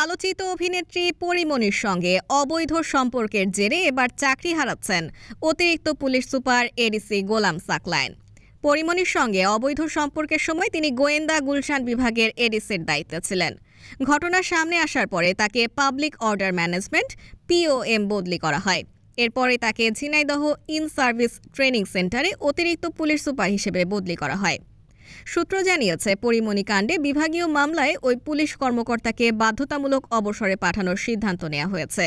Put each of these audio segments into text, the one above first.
আলোচিত অভিনেত্রী পরীমনির সঙ্গে অবৈধ সম্পর্কের জেরে এবার চাকরি হারাচ্ছেন অতিরিক্ত পুলিশ সুপার এডিসি গোলাম সাকলায়েন। পরীমনির সঙ্গে অবৈধ সম্পর্কের সময় তিনি গোয়েন্দা গুলশান বিভাগের এডিসির দায়িত্বে ছিলেন। ঘটনার সামনে আসার পরে তাকে পাবলিক অর্ডার ম্যানেজমেন্ট পিওএম বদলি করা হয়। এরপরে তাকে ঝিনাইদহ ইন সার্ভিস ট্রেনিং সেন্টারে অতিরিক্ত পুলিশ সুপার হিসেবে বদলি করা হয়। সূত্র জানিয়েছে, পরীমনি কাণ্ডে বিভাগীয় মামলায় ওই পুলিশ কর্মকর্তাকে বাধ্যতামূলক অবসরে পাঠানোর সিদ্ধান্ত নেওয়া হয়েছে।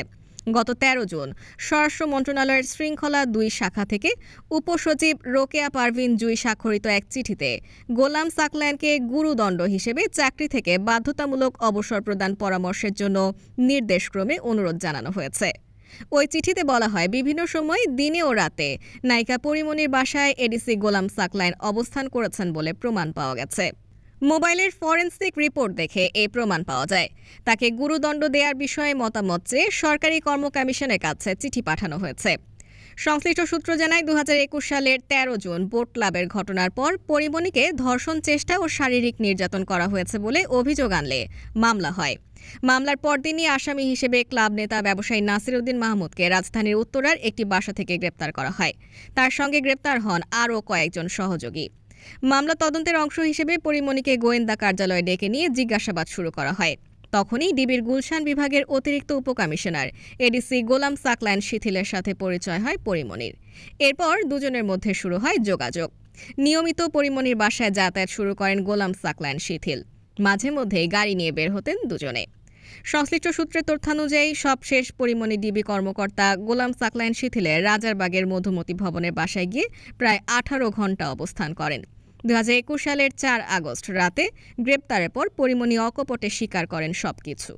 গত ১৩ জুন স্বরাষ্ট্র মন্ত্রণালয়ের শৃঙ্খলা ২ শাখা থেকে উপসচিব রোকেয়া পারভিন জুই স্বাক্ষরিত এক চিঠিতে গোলাম সাকলায়েনকে গুরুদণ্ড হিসেবে চাকরি থেকে বাধ্যতামূলক অবসর প্রদান পরামর্শের জন্য নির্দেশক্রমে অনুরোধ জানানো হয়েছে। ওই চিঠিতে বলা হয়, বিভিন্ন সময় দিনে ও রাতে নায়িকা পরীমনির বাসায় এডিসি গোলাম সাকলায়েন অবস্থান করেছেন বলে প্রমাণ পাওয়া গেছে। মোবাইলের ফরেনসিক রিপোর্ট দেখে এই প্রমাণ পাওয়া যায়। তাকে গুরুদণ্ড দেওয়ার বিষয়ে মতামত চেয়ে সরকারি কর্ম কমিশনের কাছে চিঠি পাঠানো হয়েছে। সংশ্লিষ্ট সূত্র জানায়, ২০২১ সালের ১৩ জুন বোট ক্লাবের ঘটনার পর পরীমনিকে ধর্ষণ চেষ্টা ও শারীরিক নির্যাতন করা হয়েছে বলে অভিযোগ আনলে মামলা হয়। মামলার পরদিনই আসামি হিসেবে ক্লাব নেতা ব্যবসায়ী নাসির উদ্দিন মাহমুদকে রাজধানীর উত্তরার একটি বাসা থেকে গ্রেপ্তার করা হয়। তার সঙ্গে গ্রেপ্তার হন আরও কয়েকজন সহযোগী। মামলা তদন্তের অংশ হিসেবে পরীমনিকে গোয়েন্দা কার্যালয়ে ডেকে নিয়ে জিজ্ঞাসাবাদ শুরু করা হয়। তখনই ডিবির গুলশান বিভাগের অতিরিক্ত উপকমিশনার এডিসি গোলাম সাকলায়েন শিথিলের সাথে পরিচয় হয় পরীমনির। এরপর দুজনের মধ্যে শুরু হয় যোগাযোগ। নিয়মিত পরীমনির বাসায় যাতায়াত শুরু করেন গোলাম সাকলায়েন শিথিল। মাঝে মধ্যেই গাড়ি নিয়ে বের হতেন দুজনে। সংশ্লিষ্ট সূত্রের তথ্যানুযায়ী সবশেষ পরীমনি ডিবি কর্মকর্তা গোলাম সাকলায়েন শিথিলের রাজারবাগের মধুমতি ভবনের বাসায় গিয়ে প্রায় ১৮ ঘণ্টা অবস্থান করেন। ২০২১ সালের ৪ আগস্ট রাতে গ্রেপ্তারের পর পরীমনি অকপটে স্বীকার করেন সবকিছু।